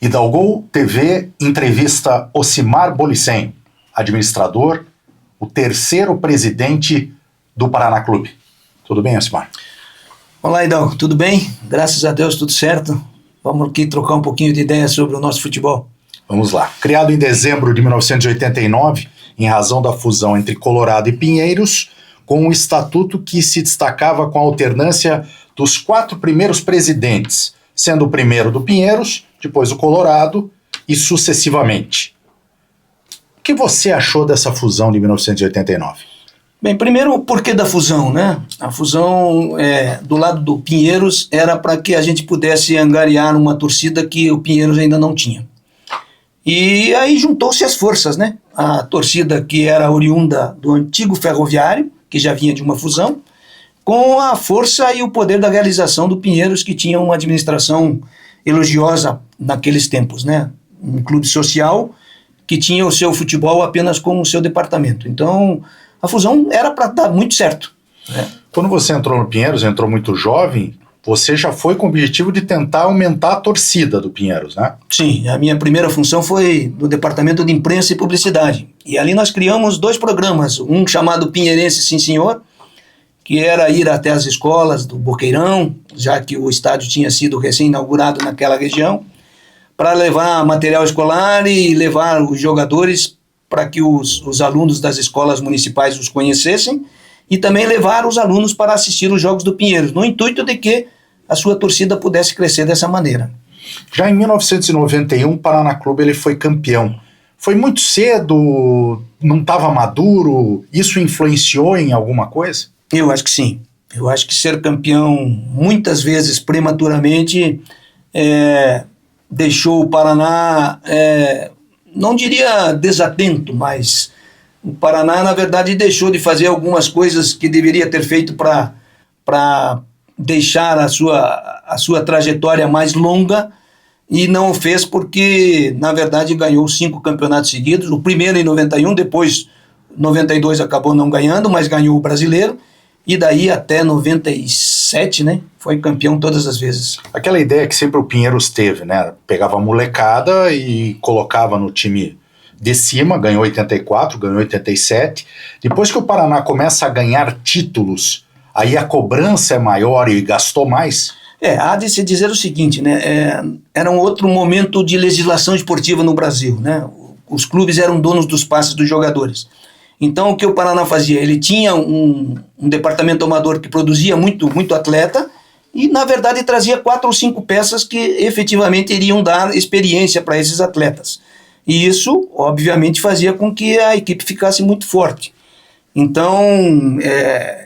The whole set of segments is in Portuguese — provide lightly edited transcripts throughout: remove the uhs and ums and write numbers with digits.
Hidalgo TV entrevista Ocimar Bolicem, administrador, o terceiro presidente do Paraná Clube. Tudo bem, Ocimar? Olá, Hidalgo, tudo bem? Graças a Deus, tudo certo. Vamos aqui trocar um pouquinho de ideia sobre o nosso futebol. Vamos lá. Criado em dezembro de 1989, em razão da fusão entre Colorado e Pinheiros, com um estatuto que se destacava com a alternância dos 4 primeiros presidentes, sendo o primeiro do Pinheiros, depois o Colorado e sucessivamente. O que você achou dessa fusão de 1989? Bem, primeiro o porquê da fusão, né? A fusão do lado do Pinheiros era para que a gente pudesse angariar uma torcida que o Pinheiros ainda não tinha. E aí juntou-se as forças, né? A torcida que era oriunda do antigo Ferroviário, que já vinha de uma fusão, com a força e o poder da realização do Pinheiros, que tinha uma administração elogiosa naqueles tempos, né? Um clube social que tinha o seu futebol apenas como seu departamento. Então, a fusão era para dar muito certo, né? Quando você entrou no Pinheiros, entrou muito jovem, você já foi com o objetivo de tentar aumentar a torcida do Pinheiros, né? Sim, a minha primeira função foi no departamento de imprensa e publicidade. E ali nós criamos 2 programas, um chamado Pinheirense Sim Senhor, que era ir até as escolas do Boqueirão, já que o estádio tinha sido recém-inaugurado naquela região, para levar material escolar e levar os jogadores para que os alunos das escolas municipais os conhecessem e também levar os alunos para assistir os jogos do Pinheiros, no intuito de que a sua torcida pudesse crescer dessa maneira. Já em 1991, o Paraná Clube ele foi campeão. Foi muito cedo, não estava maduro, isso influenciou em alguma coisa? Eu acho que sim. Eu acho que ser campeão muitas vezes prematuramente deixou o Paraná, não diria desatento, mas o Paraná na verdade deixou de fazer algumas coisas que deveria ter feito para deixar a sua trajetória mais longa, e não o fez porque na verdade ganhou 5 campeonatos seguidos, o primeiro em 91, depois 92 acabou não ganhando, mas ganhou o brasileiro. E daí até 97, né, foi campeão todas as vezes. Aquela ideia que sempre o Pinheiros teve, né? Pegava a molecada e colocava no time de cima, ganhou 84, ganhou 87. Depois que o Paraná começa a ganhar títulos, aí a cobrança é maior e gastou mais? Há de se dizer o seguinte, né? Era um outro momento de legislação esportiva no Brasil, né? Os clubes eram donos dos passes dos jogadores. Então, o que o Paraná fazia? Ele tinha um departamento amador que produzia muito atleta e, na verdade, trazia 4 ou 5 peças que efetivamente iriam dar experiência para esses atletas. E isso, obviamente, fazia com que a equipe ficasse muito forte. Então,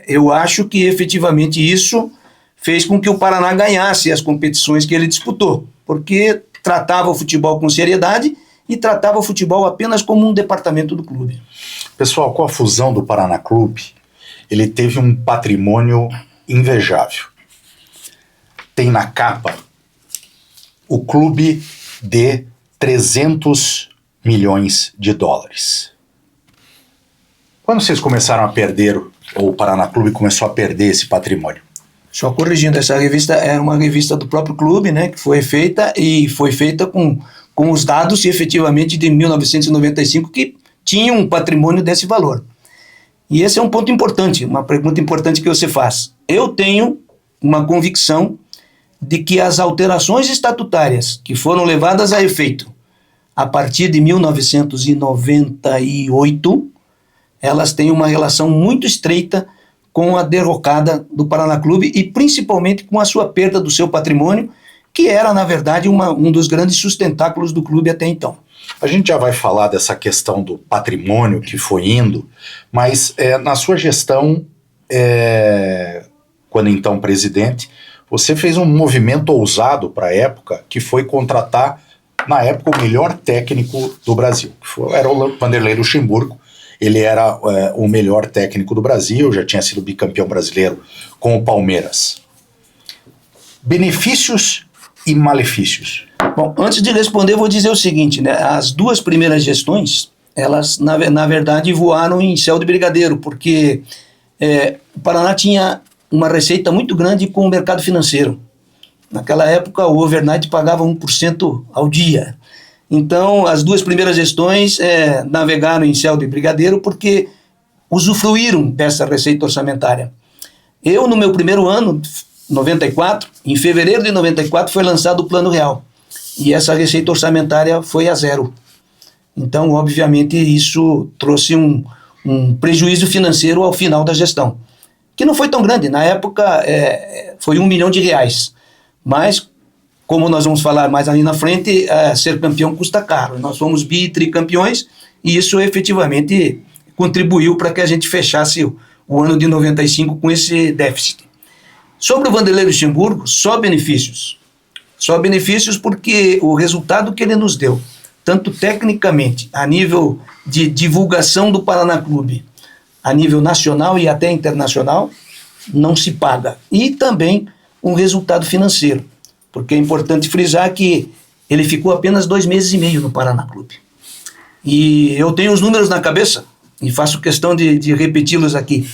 eu acho que efetivamente isso fez com que o Paraná ganhasse as competições que ele disputou, porque tratava o futebol com seriedade e tratava o futebol apenas como um departamento do clube. Pessoal, com a fusão do Paraná Clube, ele teve um patrimônio invejável. Tem na capa o clube de 300 milhões de dólares. Quando vocês começaram a perder, ou o Paraná Clube começou a perder esse patrimônio? Só corrigindo, essa revista era uma revista do próprio clube, né, que foi feita com os dados efetivamente de 1995 que tinham um patrimônio desse valor. E esse é um ponto importante, uma pergunta importante que você faz. Eu tenho uma convicção de que as alterações estatutárias que foram levadas a efeito a partir de 1998, elas têm uma relação muito estreita com a derrocada do Paraná Clube e principalmente com a sua perda do seu patrimônio, que era, na verdade, um dos grandes sustentáculos do clube até então. A gente já vai falar dessa questão do patrimônio que foi indo, mas na sua gestão, quando então presidente, você fez um movimento ousado para a época, que foi contratar, na época, o melhor técnico do Brasil. Era o Vanderlei Luxemburgo. Ele era o melhor técnico do Brasil, já tinha sido bicampeão brasileiro com o Palmeiras. Benefícios e malefícios. Bom, antes de responder, vou dizer o seguinte, né? As 2 primeiras gestões, elas, na verdade, voaram em céu de brigadeiro, porque o Paraná tinha uma receita muito grande com o mercado financeiro. Naquela época, o overnight pagava 1% ao dia. Então, as duas primeiras gestões navegaram em céu de brigadeiro porque usufruíram dessa receita orçamentária. Eu, no meu primeiro ano, 94, em fevereiro de 94, foi lançado o Plano Real. E essa receita orçamentária foi a zero. Então, obviamente, isso trouxe um prejuízo financeiro ao final da gestão, que não foi tão grande. Na época, foi R$1 milhão. Mas, como nós vamos falar mais ali na frente, ser campeão custa caro. Nós fomos tricampeões e isso efetivamente contribuiu para que a gente fechasse o ano de 95 com esse déficit. Sobre o Vanderlei Luxemburgo, só benefícios. Só benefícios porque o resultado que ele nos deu, tanto tecnicamente, a nível de divulgação do Paraná Clube, a nível nacional e até internacional, não se paga. E também um resultado financeiro, porque é importante frisar que ele ficou apenas 2 meses e meio no Paraná Clube. E eu tenho os números na cabeça e faço questão de repeti-los aqui.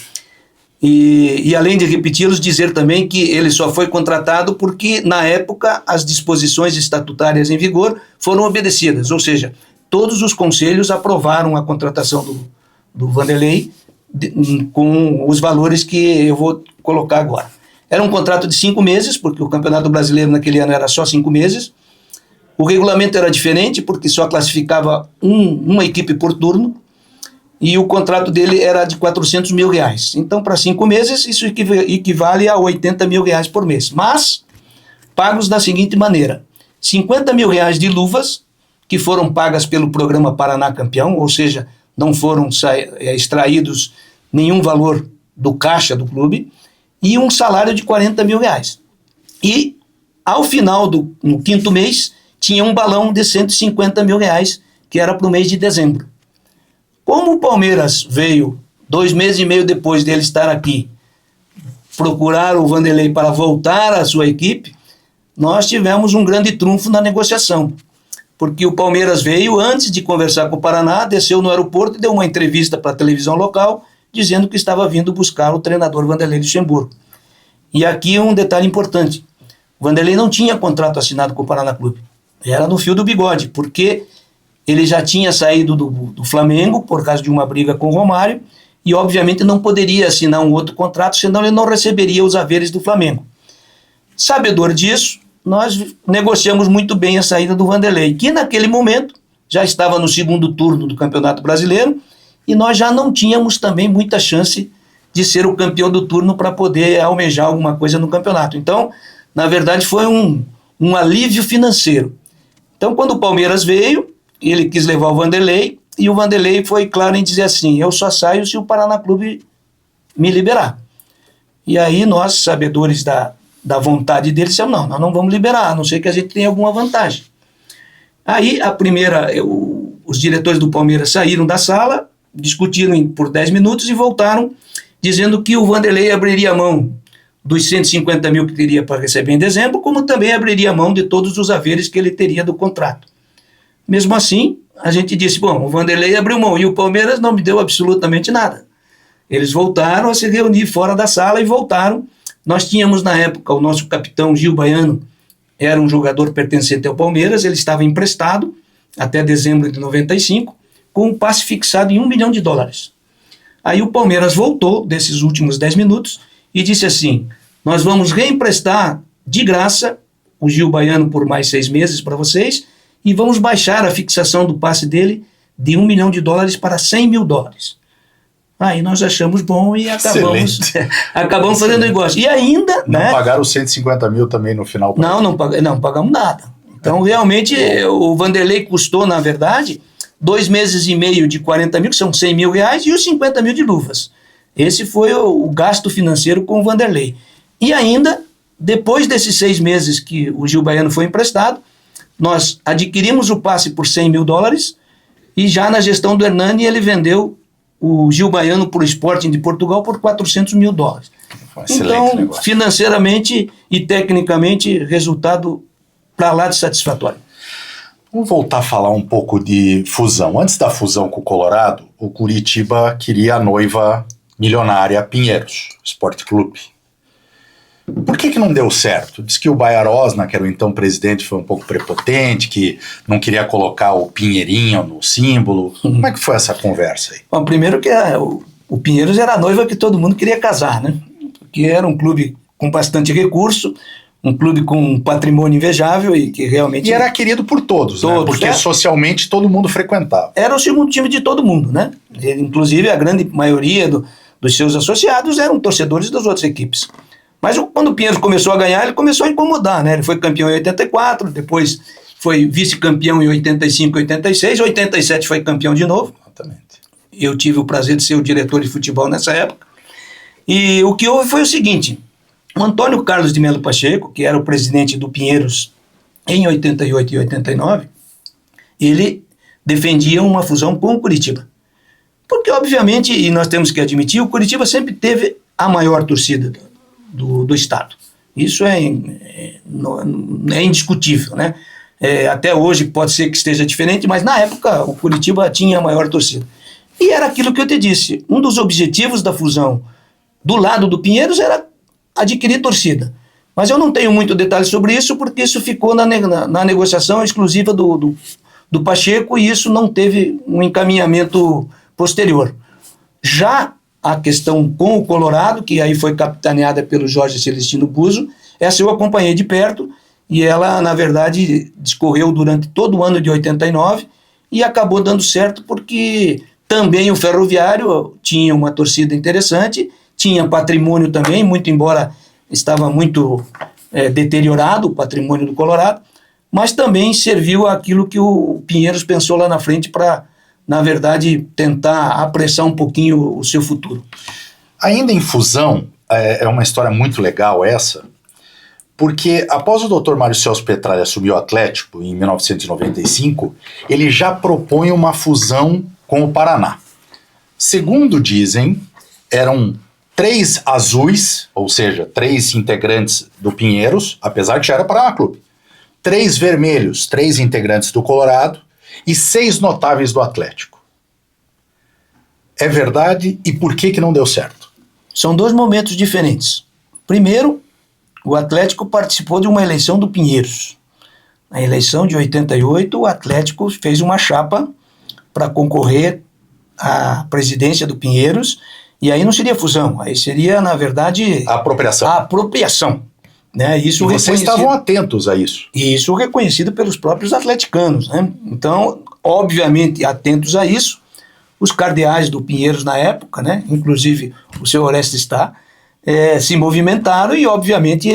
E além de repeti-los, dizer também que ele só foi contratado porque, na época, as disposições estatutárias em vigor foram obedecidas, ou seja, todos os conselhos aprovaram a contratação do Vanderlei com os valores que eu vou colocar agora. Era um contrato de 5 meses, porque o Campeonato Brasileiro naquele ano era só 5 meses. O regulamento era diferente, porque só classificava uma equipe por turno. E o contrato dele era de R$400 mil. Então, para 5 meses, isso equivale a R$80 mil por mês. Mas, pagos da seguinte maneira: R$50 mil de luvas, que foram pagas pelo programa Paraná Campeão, ou seja, não foram extraídos nenhum valor do caixa do clube, e um salário de R$40 mil. E, ao final no 5º mês, tinha um balão de R$150 mil, que era para o mês de dezembro. Como o Palmeiras veio 2 meses e meio depois dele estar aqui, procurar o Vanderlei para voltar à sua equipe, nós tivemos um grande trunfo na negociação. Porque o Palmeiras veio, antes de conversar com o Paraná, desceu no aeroporto e deu uma entrevista para a televisão local, dizendo que estava vindo buscar o treinador Vanderlei Luxemburgo. E aqui um detalhe importante: o Vanderlei não tinha contrato assinado com o Paraná Clube. Era no fio do bigode, porque ele já tinha saído do Flamengo por causa de uma briga com o Romário e, obviamente, não poderia assinar um outro contrato, senão ele não receberia os haveres do Flamengo. Sabedor disso, nós negociamos muito bem a saída do Vanderlei, que naquele momento já estava no 2º turno do Campeonato Brasileiro e nós já não tínhamos também muita chance de ser o campeão do turno para poder almejar alguma coisa no campeonato. Então, na verdade, foi um alívio financeiro. Então, quando o Palmeiras veio, ele quis levar o Vanderlei, e o Vanderlei foi claro em dizer assim: eu só saio se o Paraná Clube me liberar. E aí nós, sabedores da vontade dele, dissemos: não, nós não vamos liberar, a não ser que a gente tenha alguma vantagem. Aí os diretores do Palmeiras saíram da sala, discutiram por 10 minutos e voltaram dizendo que o Vanderlei abriria mão dos 150 mil que teria para receber em dezembro, como também abriria mão de todos os haveres que ele teria do contrato. Mesmo assim, a gente disse: bom, o Vanderlei abriu mão e o Palmeiras não me deu absolutamente nada. Eles voltaram a se reunir fora da sala e voltaram. Nós tínhamos na época o nosso capitão Gil Baiano, era um jogador pertencente ao Palmeiras, ele estava emprestado até dezembro de 95, com um passe fixado em $1 milhão. Aí o Palmeiras voltou desses últimos 10 minutos e disse assim: nós vamos reemprestar de graça o Gil Baiano por mais 6 meses para vocês, e vamos baixar a fixação do passe dele de $1 milhão para $100 mil. Aí nós achamos bom e acabamos fazendo negócio. E ainda... Não pagaram os 150 mil também no final? Não pagamos nada. Então, realmente, o Vanderlei custou, na verdade, 2 meses e meio de 40 mil, que são R$100 mil, e os 50 mil de luvas. Esse foi o gasto financeiro com o Vanderlei. E ainda, depois desses 6 meses que o Gil Baiano foi emprestado, nós adquirimos o passe por $100 mil e já na gestão do Hernani ele o Gil Baiano para o Sporting de Portugal por $400 mil. Então, negócio. Financeiramente e tecnicamente, resultado para lá de satisfatório. Vamos voltar a falar um pouco de fusão. Antes da fusão com o Colorado, o Curitiba queria a noiva milionária Pinheiros, Sport Clube. Por que não deu certo? Diz que o Bajarosna, que era o então presidente, foi um pouco prepotente, que não queria colocar o Pinheirinho no símbolo. Como é que foi essa conversa aí? Bom, primeiro que o Pinheiros era a noiva que todo mundo queria casar, né? Porque era um clube com bastante recurso, um clube com um patrimônio invejável e que realmente... E era querido por todos, né? Porque socialmente todo mundo frequentava. Era o segundo time de todo mundo, né? Inclusive a grande maioria dos seus associados eram torcedores das outras equipes. Mas quando o Pinheiros começou a ganhar, ele começou a incomodar, né? Ele foi campeão em 84, depois foi vice-campeão em 85 e 86, 87 foi campeão de novo. Exatamente. Eu tive o prazer de ser o diretor de futebol nessa época. E o que houve foi o seguinte: o Antônio Carlos de Melo Pacheco, que era o presidente do Pinheiros em 88 e 89, ele defendia uma fusão com o Curitiba. Porque, obviamente, e nós temos que admitir, o Curitiba sempre teve a maior torcida do estado. Isso é indiscutível, né? Até hoje pode ser que esteja diferente, mas na época o Curitiba tinha a maior torcida. E era aquilo que eu te disse, um dos objetivos da fusão do lado do Pinheiros era adquirir torcida. Mas eu não tenho muito detalhe sobre isso, porque isso ficou na negociação exclusiva do Pacheco e isso não teve um encaminhamento posterior. Já a questão com o Colorado, que aí foi capitaneada pelo Jorge Celestino Buzo, essa eu acompanhei de perto e ela, na verdade, discorreu durante todo o ano de 89 e acabou dando certo porque também o Ferroviário tinha uma torcida interessante, tinha patrimônio também, muito embora estava muito deteriorado o patrimônio do Colorado, mas também serviu aquilo que o Pinheiros pensou lá na frente para, na verdade, tentar apressar um pouquinho o seu futuro. Ainda em fusão, é uma história muito legal essa, porque após o Dr. Mário Celso Petralha assumir o Atlético, em 1995, ele já propõe uma fusão com o Paraná. Segundo dizem, eram 3 azuis, ou seja, 3 integrantes do Pinheiros, apesar que já era Paraná Clube. 3 vermelhos, 3 integrantes do Colorado e 6 notáveis do Atlético. É verdade? E por que não deu certo? São 2 momentos diferentes. Primeiro, o Atlético participou de uma eleição do Pinheiros. Na eleição de 88, o Atlético fez uma chapa para concorrer à presidência do Pinheiros, e aí não seria fusão, aí seria, na verdade... Apropriação. A apropriação. Né? Isso e vocês estavam atentos a isso. E isso reconhecido pelos próprios atleticanos. Né? Então, obviamente, atentos a isso, os cardeais do Pinheiros na época, né? Inclusive o seu Orestes está, se movimentaram e, obviamente,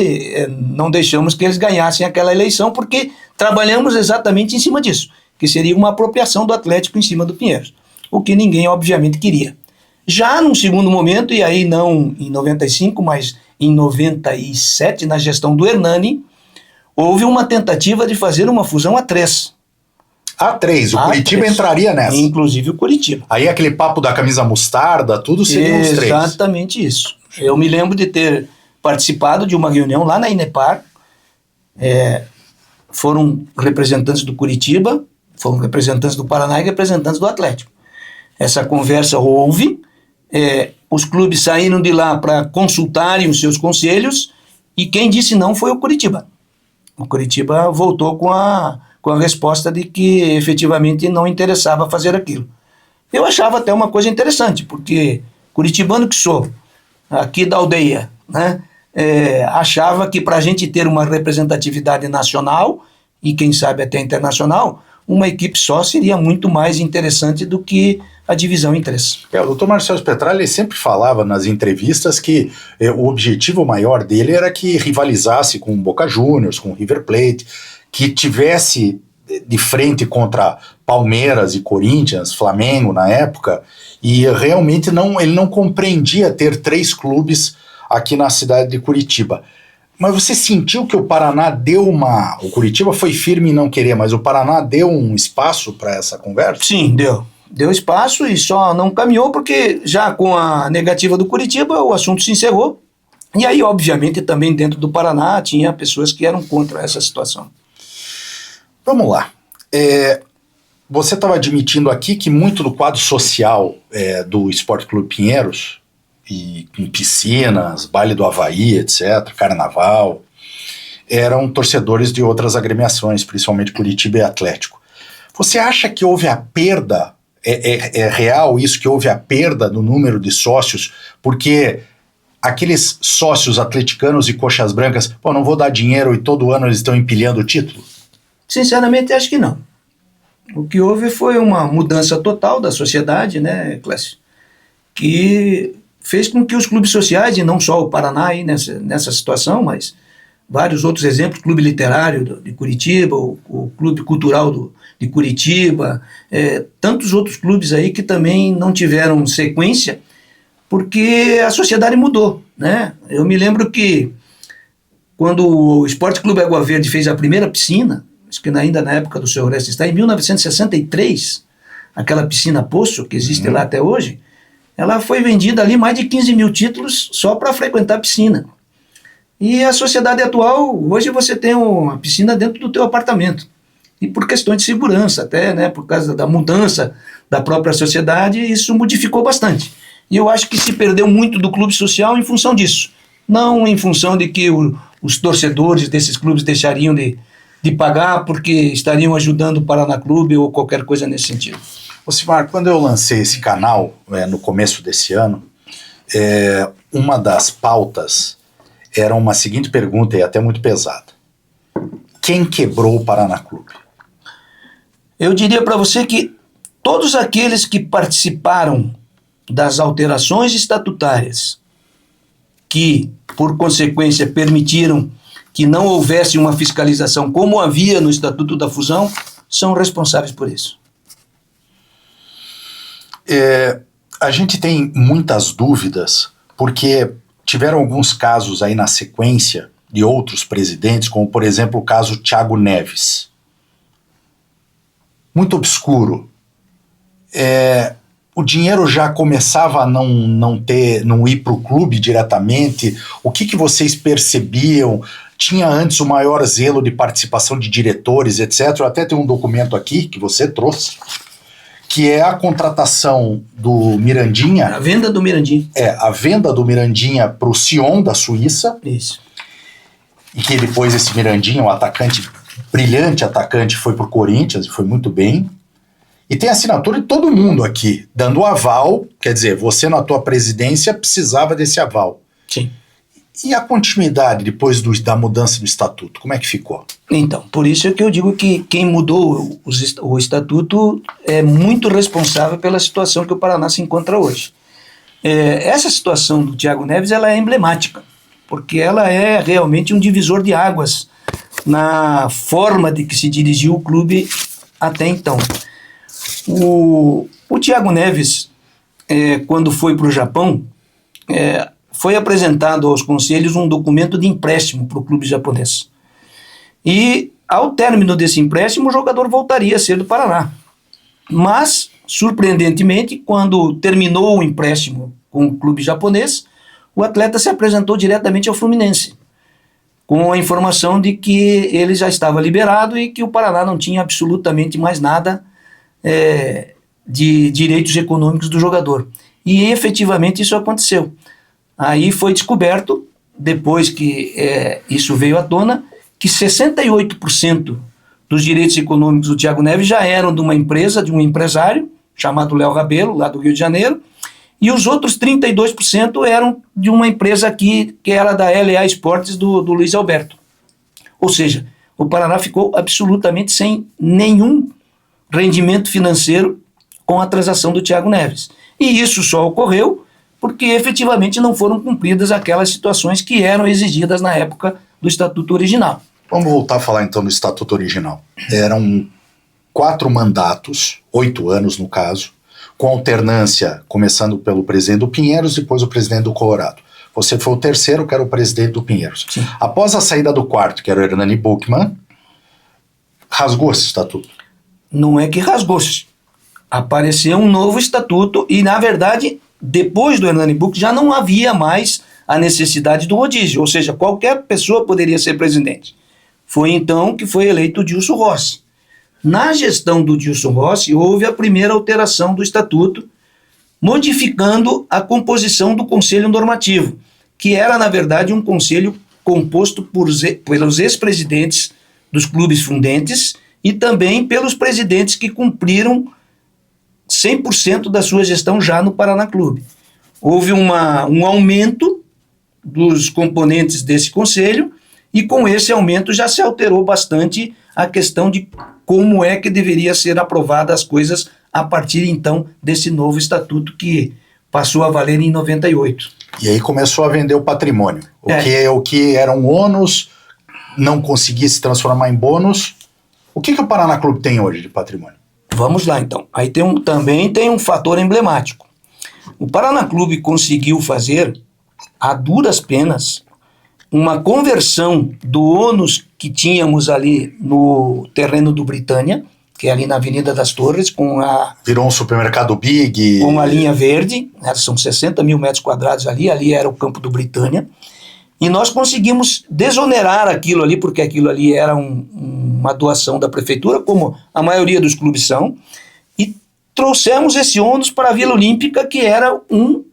não deixamos que eles ganhassem aquela eleição, porque trabalhamos exatamente em cima disso, que seria uma apropriação do Atlético em cima do Pinheiros, o que ninguém, obviamente, queria. Já num segundo momento, e aí não em 95, mas em 97, na gestão do Hernani, houve uma tentativa de fazer uma fusão a 3. A3, o Curitiba entraria nessa. Inclusive o Curitiba. Aí aquele papo da camisa mostarda, tudo seriam os 3. Exatamente isso. Eu me lembro de ter participado de uma reunião lá na Inepar, foram representantes do Curitiba, foram representantes do Paraná e representantes do Atlético. Essa conversa houve, os clubes saíram de lá para consultarem os seus conselhos e quem disse não foi o Curitiba. O Curitiba voltou com a resposta de que efetivamente não interessava fazer aquilo. Eu achava até uma coisa interessante, porque curitibano que sou, aqui da aldeia, né, achava que para a gente ter uma representatividade nacional e quem sabe até internacional, uma equipe só seria muito mais interessante do que a divisão em 3. O Dr. Mário Celso Petralha sempre falava nas entrevistas que o objetivo maior dele era que rivalizasse com o Boca Juniors, com o River Plate, que tivesse de frente contra Palmeiras e Corinthians, Flamengo na época, e realmente ele não compreendia ter 3 clubes aqui na cidade de Curitiba. Mas você sentiu que o Paraná deu o Curitiba foi firme em não querer, mas o Paraná deu um espaço para essa conversa? Sim, deu. Deu espaço e só não caminhou porque já com a negativa do Curitiba o assunto se encerrou. E aí, obviamente, também dentro do Paraná tinha pessoas que eram contra essa situação. Vamos lá. Você estava admitindo aqui que muito do quadro social do Esporte Clube Pinheiros e com piscinas, baile do Havaí, etc., carnaval, eram torcedores de outras agremiações, principalmente Curitiba e Atlético. Você acha que houve a perda, é real isso, que houve a perda no número de sócios, porque aqueles sócios atleticanos e coxas brancas, pô, não vou dar dinheiro e todo ano eles estão empilhando o título? Sinceramente, acho que não. O que houve foi uma mudança total da sociedade, né, Clécio, que fez com que os clubes sociais, e não só o Paraná aí nessa situação, mas vários outros exemplos, Clube Literário de Curitiba, o Clube Cultural de Curitiba, tantos outros clubes aí que também não tiveram sequência, porque a sociedade mudou, né? Eu me lembro que quando o Esporte Clube Água Verde fez a primeira piscina, acho que ainda na época do seu Orestes está, em 1963, aquela piscina Poço, que existe lá até hoje, ela foi vendida ali mais de 15 mil títulos só para frequentar a piscina. E a sociedade atual, hoje você tem uma piscina dentro do teu apartamento. E por questões de segurança até, né, por causa da mudança da própria sociedade, isso modificou bastante. E eu acho que se perdeu muito do clube social em função disso. Não em função de que os torcedores desses clubes deixariam de pagar porque estariam ajudando o Paraná Clube ou qualquer coisa nesse sentido. Osimar, quando eu lancei esse canal, no começo desse ano, uma das pautas era uma seguinte pergunta, e até muito pesada. Quem quebrou o Paraná Clube? Eu diria para você que todos aqueles que participaram das alterações estatutárias, que, por consequência, permitiram que não houvesse uma fiscalização como havia no Estatuto da Fusão, são responsáveis por isso. A gente tem muitas dúvidas, porque tiveram alguns casos aí na sequência de outros presidentes, como, por exemplo, o caso Thiago Neves. Muito obscuro. O dinheiro já começava a não ir para o clube diretamente. O que vocês percebiam? Tinha antes o maior zelo de participação de diretores, etc. Eu até tenho um documento aqui que você trouxe, que é a contratação do Mirandinha. A venda do Mirandinha. A venda do Mirandinha para o Sion da Suíça. Isso. E que depois esse Mirandinha, um atacante, brilhante atacante, foi para o Corinthians e foi muito bem. E tem assinatura de todo mundo aqui, dando aval, quer dizer, você na tua presidência precisava desse aval. Sim. E a continuidade depois da mudança do estatuto, como é que ficou? Então, por isso é que eu digo que quem mudou o estatuto é muito responsável pela situação que o Paraná se encontra hoje. Essa situação do Thiago Neves, ela é emblemática, porque ela é realmente um divisor de águas na forma de que se dirigiu o clube até então. O Thiago Neves, quando foi para o Japão, foi apresentado aos conselhos um documento de empréstimo para o clube japonês. E, ao término desse empréstimo, o jogador voltaria a ser do Paraná. Mas, surpreendentemente, quando terminou o empréstimo com o clube japonês, o atleta se apresentou diretamente ao Fluminense, com a informação de que ele já estava liberado e que o Paraná não tinha absolutamente mais nada de direitos econômicos do jogador. E, efetivamente, isso aconteceu. Aí foi descoberto, depois que isso veio à tona, que 68% dos direitos econômicos do Thiago Neves já eram de uma empresa, de um empresário, chamado Léo Rabelo, lá do Rio de Janeiro, e os outros 32% eram de uma empresa aqui, que era da LA Esportes, do Luiz Alberto. Ou seja, o Paraná ficou absolutamente sem nenhum rendimento financeiro com a transação do Thiago Neves. E isso só ocorreu porque efetivamente não foram cumpridas aquelas situações que eram exigidas na época do Estatuto original. Vamos voltar a falar então do Estatuto original. Eram 4 mandatos, 8 anos no caso, com alternância, começando pelo presidente do Pinheiros, depois o presidente do Colorado. Você foi o terceiro, que era o presidente do Pinheiros. Sim. Após a saída do quarto, que era o Hernani Buchmann, rasgou esse estatuto. Não é que rasgou-se. Apareceu um novo estatuto e, na verdade, depois do Hernani Buchmann já não havia mais a necessidade do rodízio, ou seja, qualquer pessoa poderia ser presidente. Foi então que foi eleito o Dilson Rossi. Na gestão do Dilson Rossi, houve a primeira alteração do estatuto, modificando a composição do Conselho Normativo, que era, na verdade, um conselho composto pelos ex-presidentes dos clubes fundentes e também pelos presidentes que cumpriram 100% da sua gestão já no Paraná Clube. Houve um aumento dos componentes desse conselho e com esse aumento já se alterou bastante a questão de como é que deveria ser aprovadas as coisas a partir então desse novo estatuto que passou a valer em 98. E aí começou a vender o patrimônio. O que era um ônus não conseguia se transformar em bônus. O que o Paraná Clube tem hoje de patrimônio? Vamos lá então. Aí também tem um fator emblemático. O Paraná Clube conseguiu fazer, a duras penas, uma conversão do ônus que tínhamos ali no terreno do Britânia, que é ali na Avenida das Torres, virou um supermercado Big. Com a linha verde, né, são 60 mil metros quadrados ali era o campo do Britânia, e nós conseguimos desonerar aquilo ali, porque aquilo ali era uma doação da prefeitura, como a maioria dos clubes são, e trouxemos esse ônus para a Vila Olímpica, que era um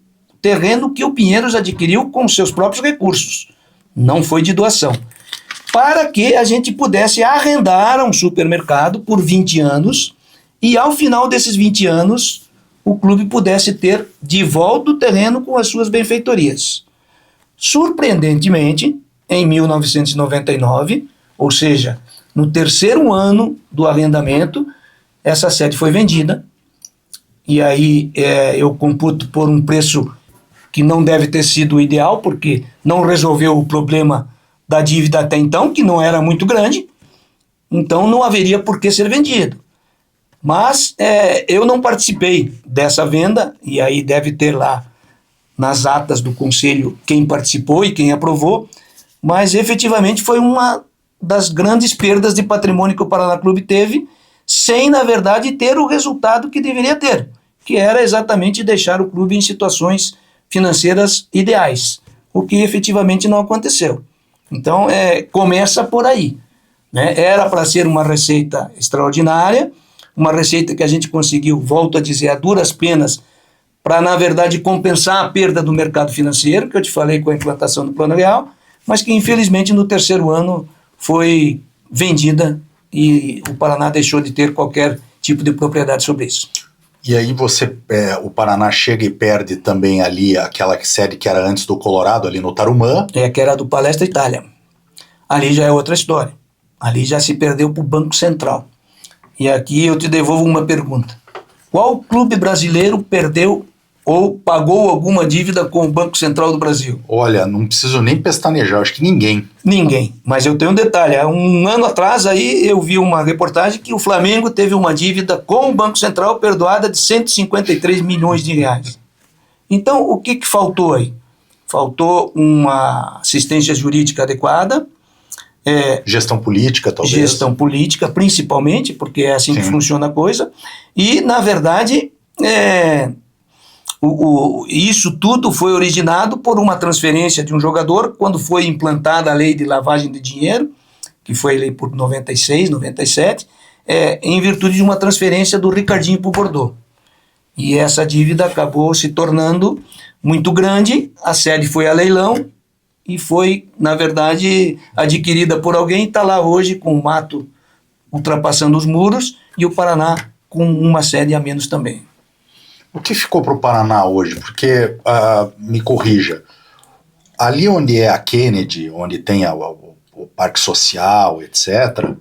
terreno que o Pinheiros adquiriu com seus próprios recursos, não foi de doação, para que a gente pudesse arrendar um supermercado por 20 anos e ao final desses 20 anos o clube pudesse ter de volta o terreno com as suas benfeitorias. Surpreendentemente, em 1999, ou seja, no terceiro ano do arrendamento, essa sede foi vendida e aí eu computo por um preço que não deve ter sido o ideal, porque não resolveu o problema da dívida até então, que não era muito grande, então não haveria por que ser vendido. Mas eu não participei dessa venda, e aí deve ter lá nas atas do conselho quem participou e quem aprovou, mas efetivamente foi uma das grandes perdas de patrimônio que o Paraná Clube teve, sem, na verdade, ter o resultado que deveria ter, que era exatamente deixar o clube em situações financeiras ideais, o que efetivamente não aconteceu. Então, começa por aí, né? Era para ser uma receita extraordinária, uma receita que a gente conseguiu, volto a dizer, a duras penas, para, na verdade, compensar a perda do mercado financeiro, que eu te falei com a implantação do Plano Real, mas que, infelizmente, no terceiro ano foi vendida e o Paraná deixou de ter qualquer tipo de propriedade sobre isso. E aí o Paraná chega e perde também ali aquela sede que era antes do Colorado, ali no Tarumã. Que era do Palestra Itália. Ali já é outra história. Ali já se perdeu para o Banco Central. E aqui eu te devolvo uma pergunta. Qual clube brasileiro perdeu ou pagou alguma dívida com o Banco Central do Brasil? Olha, não preciso nem pestanejar, acho que ninguém. Ninguém, mas eu tenho um detalhe, um ano atrás aí eu vi uma reportagem que o Flamengo teve uma dívida com o Banco Central perdoada de 153 milhões de reais. Então, o que faltou aí? Faltou uma assistência jurídica adequada, gestão política, talvez. Gestão política, principalmente, porque é assim que funciona a coisa, e, na verdade, isso tudo foi originado por uma transferência de um jogador quando foi implantada a lei de lavagem de dinheiro, que foi lei por 96, 97, em virtude de uma transferência do Ricardinho para o Bordeaux. E essa dívida acabou se tornando muito grande, a sede foi a leilão e foi, na verdade, adquirida por alguém, está lá hoje com o mato ultrapassando os muros e o Paraná com uma sede a menos também. O que ficou para o Paraná hoje? Porque, me corrija, ali onde é a Kennedy, onde tem o Parque Social, etc.,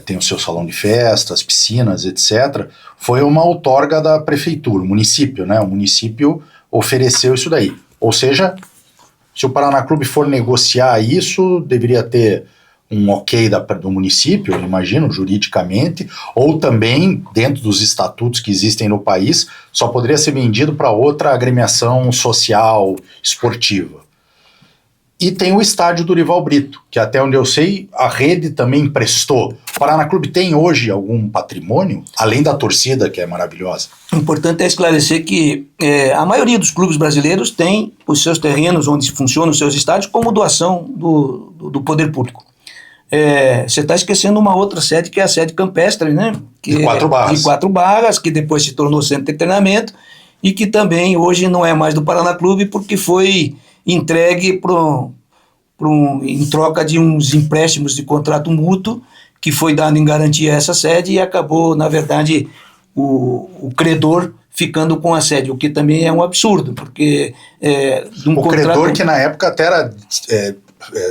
tem o seu salão de festas, piscinas, etc., foi uma outorga da prefeitura, o município, né? O município ofereceu isso daí. Ou seja, se o Paraná Clube for negociar isso, deveria ter um ok do município, eu imagino, juridicamente, ou também, dentro dos estatutos que existem no país, só poderia ser vendido para outra agremiação social, esportiva. E tem o estádio Dorival Brito, que até onde eu sei, a rede também emprestou. O Paraná Clube tem hoje algum patrimônio, além da torcida, que é maravilhosa? O importante é esclarecer que a maioria dos clubes brasileiros tem os seus terrenos onde funcionam os seus estádios como doação do poder público. Você está esquecendo uma outra sede, que é a sede campestre, né? De Quatro Barras. De Quatro Barras, que depois se tornou centro de treinamento e que também hoje não é mais do Paraná Clube, porque foi entregue em troca de uns empréstimos de contrato mútuo, que foi dado em garantia a essa sede e acabou, na verdade, o credor ficando com a sede, o que também é um absurdo, porque... credor que na época até era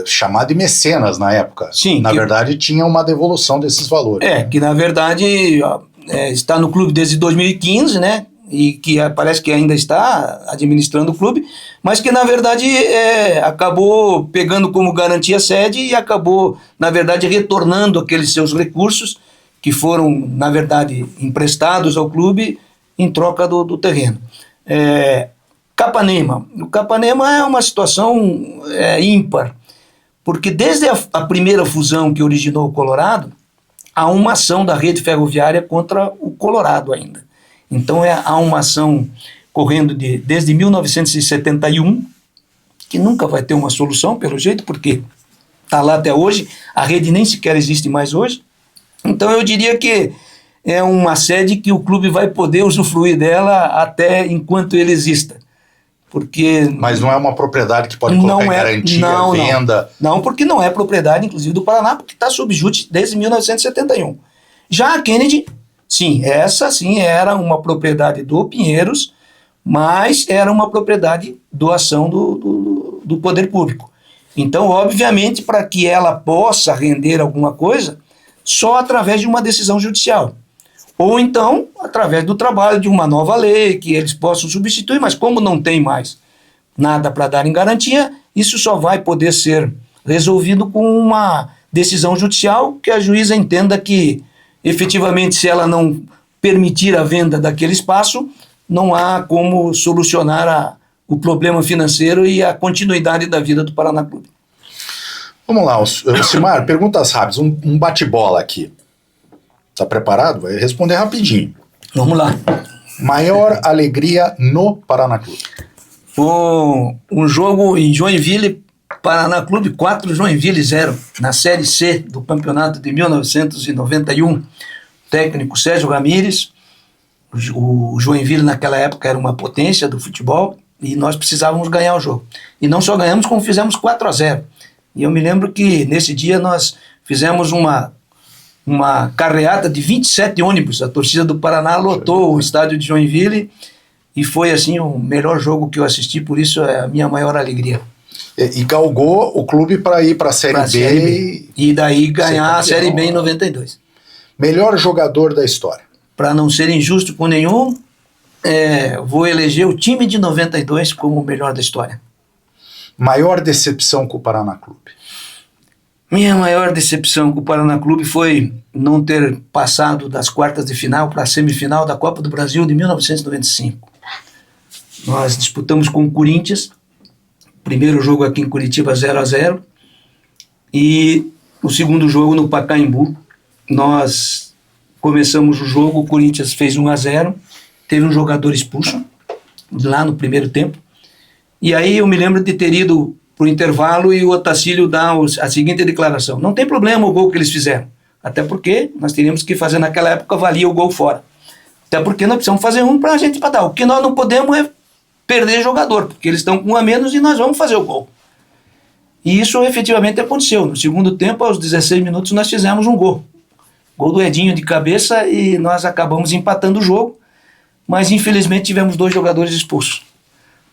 chamado de mecenas na época. Sim. Na verdade, tinha uma devolução desses valores. Que na verdade está no clube desde 2015, né? E que parece que ainda está administrando o clube, mas que na verdade acabou pegando como garantia a sede e acabou, na verdade, retornando aqueles seus recursos que foram, na verdade, emprestados ao clube em troca do terreno. Capanema. O Capanema é uma situação ímpar, porque desde a primeira fusão que originou o Colorado, há uma ação da rede ferroviária contra o Colorado ainda. Então há uma ação correndo desde 1971, que nunca vai ter uma solução, pelo jeito, porque está lá até hoje, a rede nem sequer existe mais hoje. Então eu diria que é uma sede que o clube vai poder usufruir dela até enquanto ele exista. Mas não é uma propriedade que pode colocar em garantia, venda? Não, porque não é propriedade, inclusive, do Paraná, porque está sob júdice desde 1971. Já a Kennedy, sim, essa sim era uma propriedade do Pinheiros, mas era uma propriedade doação do poder público. Então, obviamente, para que ela possa render alguma coisa, só através de uma decisão judicial. Ou então, através do trabalho de uma nova lei, que eles possam substituir, mas como não tem mais nada para dar em garantia, isso só vai poder ser resolvido com uma decisão judicial que a juíza entenda que, efetivamente, se ela não permitir a venda daquele espaço, não há como solucionar o problema financeiro e a continuidade da vida do Paraná Clube. Vamos lá, Ocimar, perguntas rápidas, um bate-bola aqui. Está preparado? Vai responder rapidinho. Vamos lá. Maior alegria no Paraná Clube? Um jogo em Joinville, Paraná Clube 4, Joinville 0, na Série C do campeonato de 1991. Técnico Sérgio Ramírez. O Joinville naquela época era uma potência do futebol e nós precisávamos ganhar o jogo. E não só ganhamos, como fizemos 4-0. E eu me lembro que nesse dia nós fizemos uma carreata de 27 ônibus. A torcida do Paraná lotou o estádio de Joinville e foi assim o melhor jogo que eu assisti, por isso é a minha maior alegria. E galgou o clube para ir para a Série B. E daí ganhar a Série B em 92. Melhor jogador da história? Para não ser injusto com nenhum, vou eleger o time de 92 como o melhor da história. Maior decepção com o Paraná Clube? Minha maior decepção com o Paraná Clube foi não ter passado das quartas de final para a semifinal da Copa do Brasil de 1995. Nós disputamos com o Corinthians, primeiro jogo aqui em Curitiba 0-0, e o segundo jogo no Pacaembu. Nós começamos o jogo, o Corinthians fez 1-0, teve um jogador expulso lá no primeiro tempo, e aí eu me lembro de ter ido para o intervalo e o Otacílio dá a seguinte declaração: não tem problema o gol que eles fizeram, até porque nós teríamos que fazer naquela época, valia o gol fora, até porque nós precisamos fazer um para a gente empatar, o que nós não podemos é perder jogador, porque eles estão com um a menos e nós vamos fazer o gol. E isso efetivamente aconteceu. No segundo tempo, aos 16 minutos, nós fizemos um gol do Edinho de cabeça e nós acabamos empatando o jogo, mas infelizmente tivemos 2 jogadores expulsos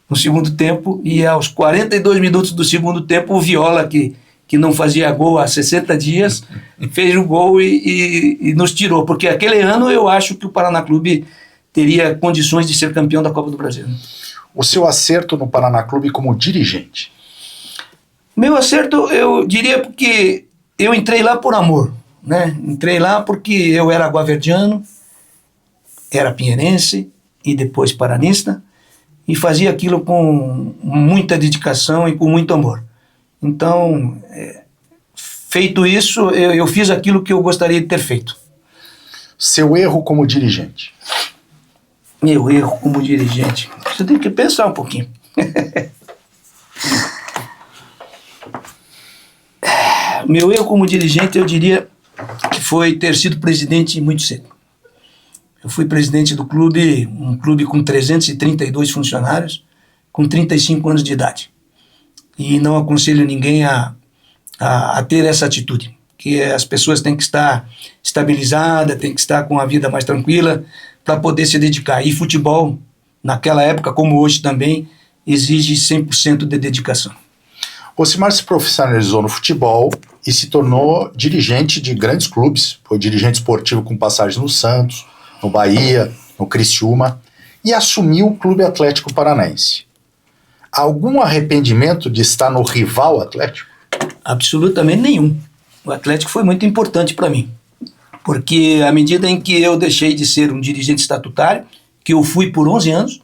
no segundo tempo, e aos 42 minutos do segundo tempo, o Viola, que não fazia gol há 60 dias, fez o gol e nos tirou, porque aquele ano eu acho que o Paraná Clube teria condições de ser campeão da Copa do Brasil. O seu acerto no Paraná Clube como dirigente? Meu acerto, eu diria porque eu entrei lá por amor, né? Entrei lá porque eu era guaverdiano, era pinheirense e depois paranista, e fazia aquilo com muita dedicação e com muito amor. Então, feito isso, eu fiz aquilo que eu gostaria de ter feito. Seu erro como dirigente? Meu erro como dirigente? Você tem que pensar um pouquinho. Meu erro como dirigente, eu diria que foi ter sido presidente muito cedo. Eu fui presidente do clube, um clube com 332 funcionários, com 35 anos de idade. E não aconselho ninguém a ter essa atitude, que as pessoas têm que estar estabilizadas, têm que estar com a vida mais tranquila para poder se dedicar. E futebol, naquela época, como hoje também, exige 100% de dedicação. Osimar se profissionalizou no futebol e se tornou dirigente de grandes clubes. Foi dirigente esportivo com passagem no Santos, no Bahia, no Criciúma, e assumiu o Clube Atlético Paranaense. Algum arrependimento de estar no rival Atlético? Absolutamente nenhum. O Atlético foi muito importante para mim, porque à medida em que eu deixei de ser um dirigente estatutário, que eu fui por 11 anos,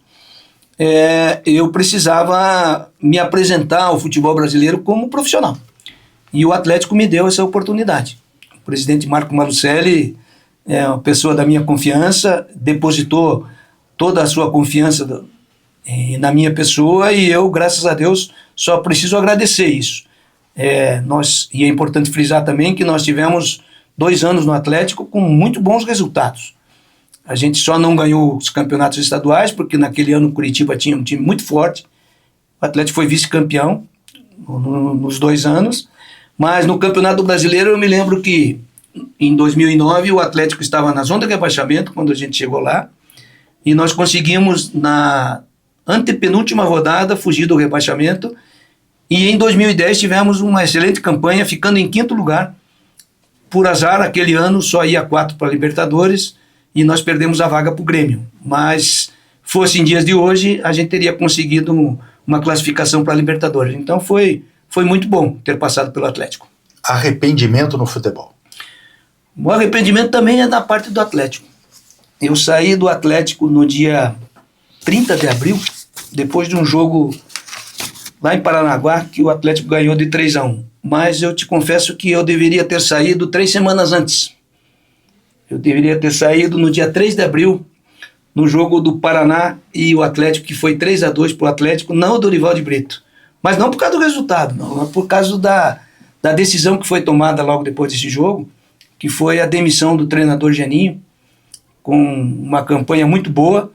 eu precisava me apresentar ao futebol brasileiro como profissional. E o Atlético me deu essa oportunidade. O presidente Marco Malucelli é uma pessoa da minha confiança, depositou toda a sua confiança na minha pessoa, e eu, graças a Deus, só preciso agradecer isso. E é importante frisar também que nós tivemos 2 anos no Atlético com muito bons resultados. A gente só não ganhou os campeonatos estaduais, porque naquele ano o Curitiba tinha um time muito forte. O Atlético foi vice-campeão nos 2 anos, mas no Campeonato Brasileiro eu me lembro que em 2009 o Atlético estava na zona de rebaixamento, quando a gente chegou lá, e nós conseguimos na antepenúltima rodada fugir do rebaixamento, e em 2010 tivemos uma excelente campanha, ficando em 5º lugar. Por azar, aquele ano só ia 4 para a Libertadores, e nós perdemos a vaga para o Grêmio. Mas, fosse em dias de hoje, a gente teria conseguido uma classificação para a Libertadores. Então foi muito bom ter passado pelo Atlético. Arrependimento no futebol? O arrependimento também é da parte do Atlético. Eu saí do Atlético no dia 30 de abril, depois de um jogo lá em Paranaguá, que o Atlético ganhou de 3-1. Mas eu te confesso que eu deveria ter saído 3 semanas antes. Eu deveria ter saído no dia 3 de abril, no jogo do Paraná e o Atlético, que foi 3-2 para o Atlético, não do Dorival de Brito. Mas não por causa do resultado, não, mas por causa da decisão que foi tomada logo depois desse jogo, que foi a demissão do treinador Geninho, com uma campanha muito boa.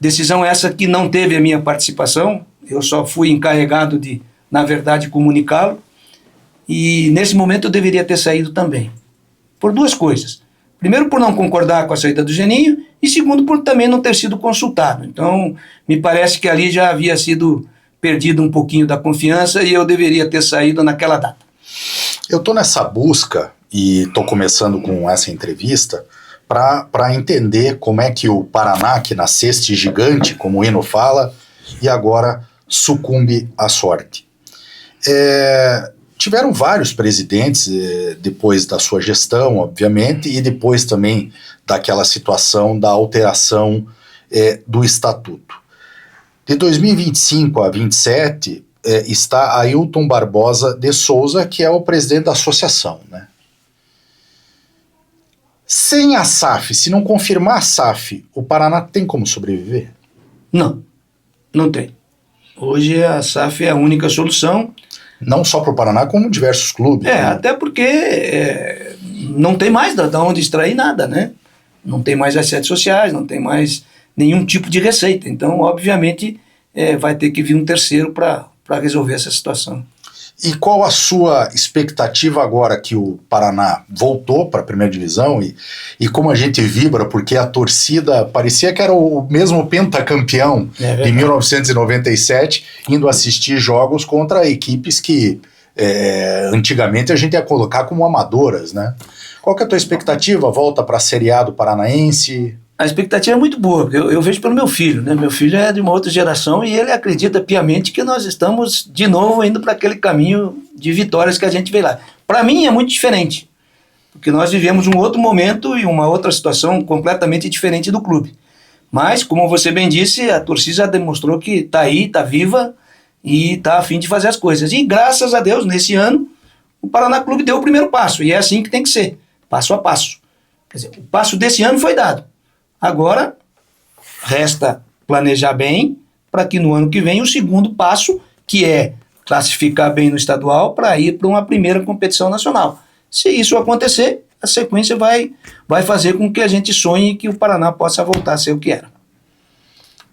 Decisão essa que não teve a minha participação, eu só fui encarregado de, na verdade, comunicá-lo. E nesse momento eu deveria ter saído também, por 2 coisas. Primeiro, por não concordar com a saída do Geninho, e segundo, por também não ter sido consultado. Então, me parece que ali já havia sido perdido um pouquinho da confiança e eu deveria ter saído naquela data. Eu estou nessa busca, e estou começando com essa entrevista, para entender como é que o Paraná, que nasceste gigante, como o hino fala, e agora sucumbe à sorte. Tiveram vários presidentes depois da sua gestão, obviamente, e depois também daquela situação da alteração do estatuto. De 2025 a 27 está Ailton Barbosa de Souza, que é o presidente da associação, né? Sem a SAF, se não confirmar a SAF, o Paraná tem como sobreviver? Não, não tem. Hoje a SAF é a única solução. Não só para o Paraná, como diversos clubes. Né? Até porque não tem mais de onde extrair nada, né? Não tem mais as sedes sociais, não tem mais nenhum tipo de receita. Então, obviamente, vai ter que vir um terceiro para resolver essa situação. E qual a sua expectativa agora que o Paraná voltou para a primeira divisão e como a gente vibra, porque a torcida parecia que era o mesmo pentacampeão de 1997, indo assistir jogos contra equipes que antigamente a gente ia colocar como amadoras, né? Qual que é a tua expectativa? Volta para a Série A do Paranaense? A expectativa é muito boa, porque eu vejo pelo meu filho, né? Meu filho é de uma outra geração e ele acredita piamente que nós estamos de novo indo para aquele caminho de vitórias que a gente vê lá. Para mim é muito diferente, porque nós vivemos um outro momento e uma outra situação completamente diferente do clube. Mas, como você bem disse, a torcida já demonstrou que está aí, está viva e está a fim de fazer as coisas. E graças a Deus, nesse ano, o Paraná Clube deu o primeiro passo, e é assim que tem que ser, passo a passo. Quer dizer, o passo desse ano foi dado. Agora, resta planejar bem para que no ano que vem o segundo passo, que é classificar bem no estadual para ir para uma primeira competição nacional. Se isso acontecer, a sequência vai fazer com que a gente sonhe que o Paraná possa voltar a ser o que era.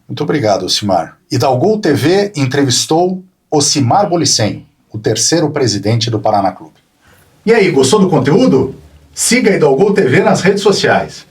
Muito obrigado, Ocimar. E da Gol TV entrevistou Ocimar Bolicenho, o terceiro presidente do Paraná Clube. E aí, gostou do conteúdo? Siga a Gol TV nas redes sociais.